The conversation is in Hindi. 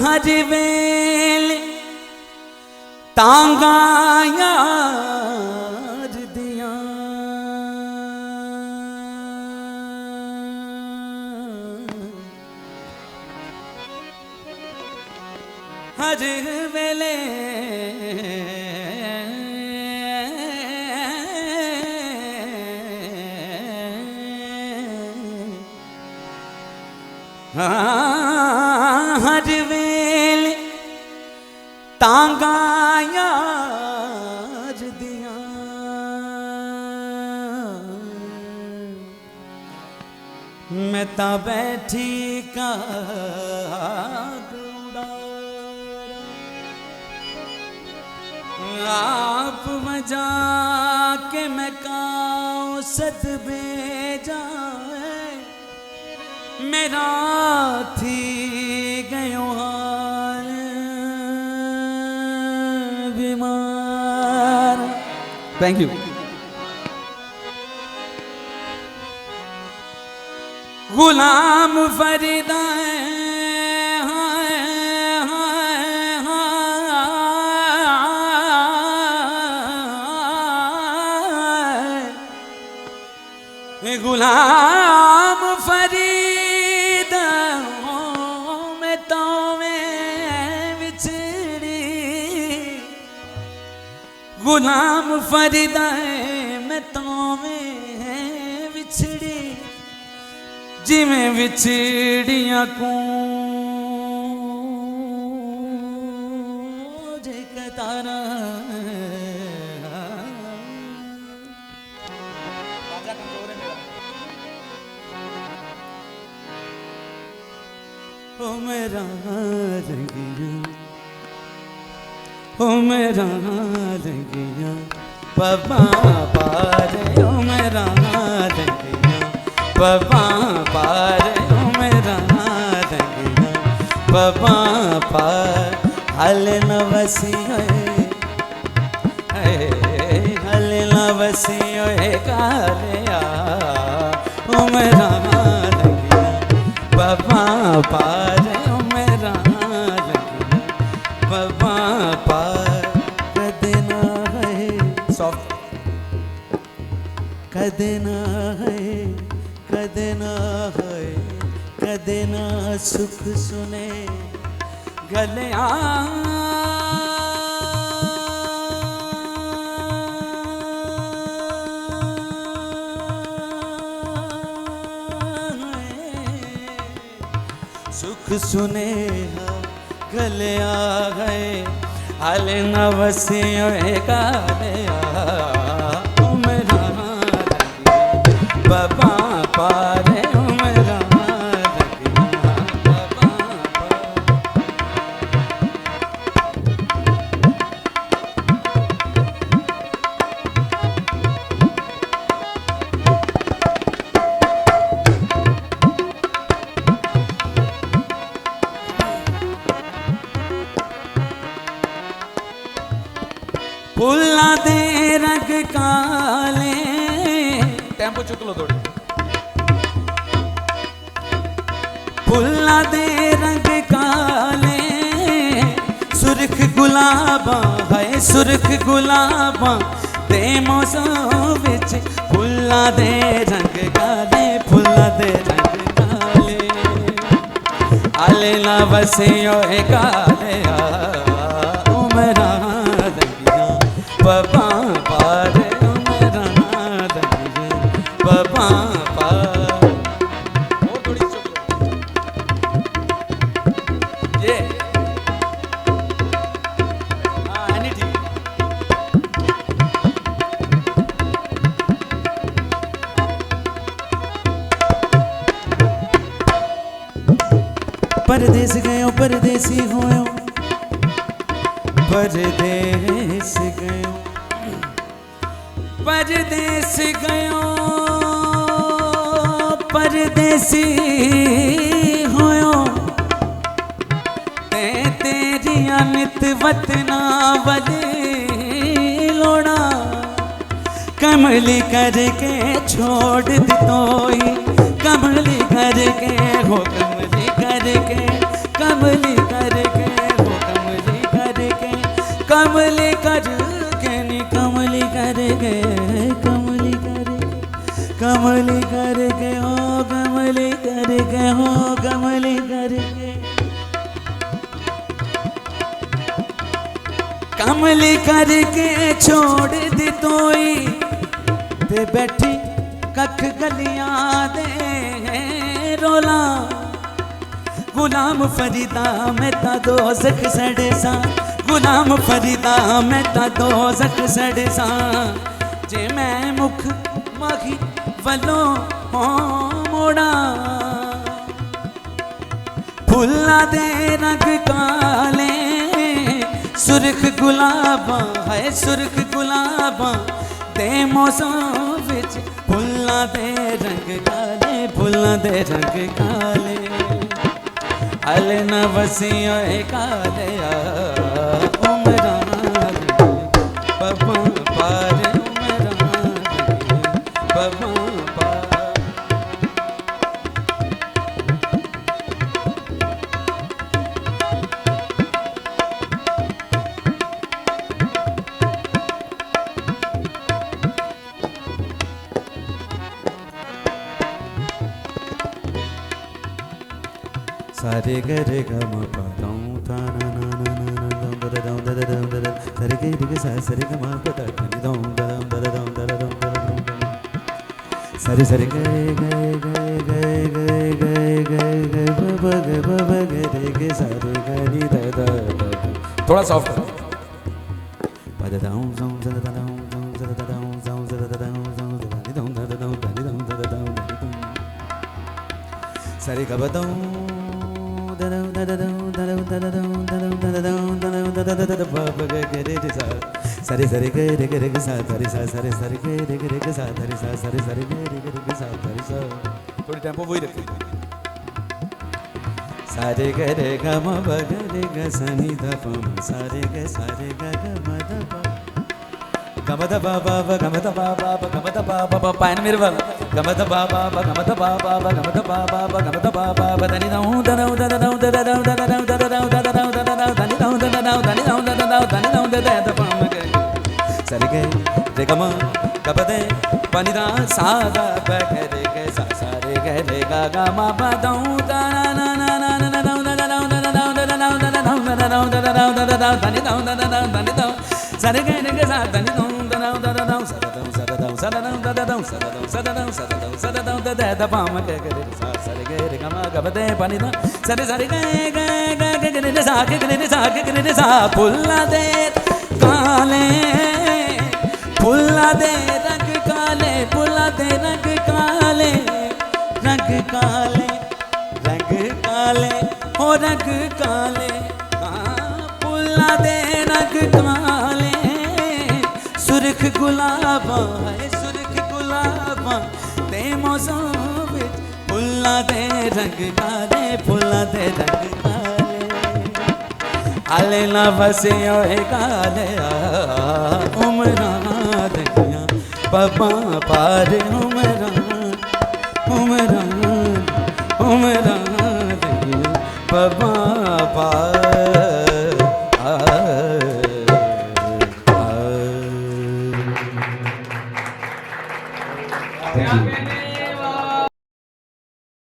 हर वेल तांगा यार दिया हर वेले हर वेल तांगा यार दिया मैं ता बैठी का आप मजा के मैं काओ सद भेजा मेरा थी गयो हाल बीमार। Thank you. गुलाम फरीदा गुलाम फरीद मैं तो में बिछड़ी गुलाम फरीद मैं तो में बिछड़ी जिमें बिछड़ियां को जे कतारा ओ मेरा रंगिया ओ मेरा रंगिया पपा पारे ओ मेरा रंगिया पपा पारे ओ मेरा रंगिया पपा पार हल न वसियो हल न वसियो कालिया ओ मेरा पपा पार मेरा पपा पार कदना है सॉफ्ट कदना है कदना है कदना सुख सुने गले सुख सुने गले आ गए हाल नवसियों गाले आ मेरा बाबा पारे मेरा फुल्ला दे रंग काले टेम्पो चुक लो थोड़ी फुल्ला दे रंग काले सुर्ख गुलाबा है सुर्ख गुलाबा ते मौसम विच फुल्ला दे रंग काले फुल्ला दे रंग काले आले ना बसियो काले ओ मेरा पपा पारे मेरा पपा पार और थोड़ी ये एनी ठीक परदेस गयो परदेसी होयो परदेस गयो परदेस गयो परदेसी होयो ते तेरिया नित वतना वली लोड़ा कमली करके छोड़ दितोई कमली करके हो कमली करके कमली करके हो कमली करके कमली करके नी कमली करके कमली करके कमली करके हो कमली करके हो कमली करके कमली करके छोड़ दी तोई ते बैठी कख गलियां दे रोला गुलाम फरीदा मैं ता दोज़ख सड़े सा गुलाम फरीदा मैं ता दोज़ख सड़े सा जे मैं मुख माखी वलो हो मोड़ा फुल्ला दे रंग काले सुर्ख गुलाबा है सुर्ख गुलाबा दे मौसम विच फुल्ला दे रंग काले फुल्ला दे रंग काले हल न वसियो काले उमरा पवा पार उमरा पवा पार सारे गरे गम पदों ता ना ना ना ना ना दम दम दम दम दम दम सारे गरे ग सा सारे गम पदा दम दम दम दम दम दम सारे सारे गरे गरे गरे गरे गरे गरे गरे बब गरे ग सारे गरी दा दा थोड़ा सॉफ्ट पद दम दम दम दम दम दम दम दम सारे गब दम सरे सरे गरे गरे ग सा सरे सा सरे सरे गरे गरे ग सा सरे सा सरे सरे गरे गरे ग सा सरे सा थोड़ी टेम्पो वही रखिए सारे गरे ग म ब गरे ग सा नि ध प म सारे ग ग म ध प गम ध ब ब ब गम ध ब ब ब गम ध ब ब ब पायन मेरे वाला गम ध ब ब ब गम ध ब ब ब गम ध ब ब ब गम ध ब ब ब दनि दउ दउ दउ दउ दउ दउ दउ दउ दउ दनि दउ दउ दनि दउ दउ दनि दउ द द प म ग सरे गे रे गम गब दे पनि दा सा दा प ग रे ग सा सा रे ग रे ग ग म प दउ द ना ना ना ना ना दउ द दउ द दउ द दउ द दउ द दउ द दउ द दउ दनि दउ द दउ दनि दउ सरे गे रे ग सा दनि दउ द दउ द दउ सा दउ सा दउ सा दउ द दउ सा दउ सा दउ सा दउ सा दउ द द प म ग रे सा सरे गे रे ग म गब दे पनि दा सरे सरे गे गे गे गे रे सा गे रे सा गे रे सा फुल्ला दे काले फुल्ला दे रंग काले फुल्ला दे रंग काले रंग काले रंग काले हो रंग काले फुल्ला दे रंग काले सुर्ख गुलाबा है सुर्ख गुलाबा ते मौसम विच फुल्ला दे रंग काले फुल्ला दे रंग काले आले ना वसियो काले उमरा दनिया पवा पार उमरा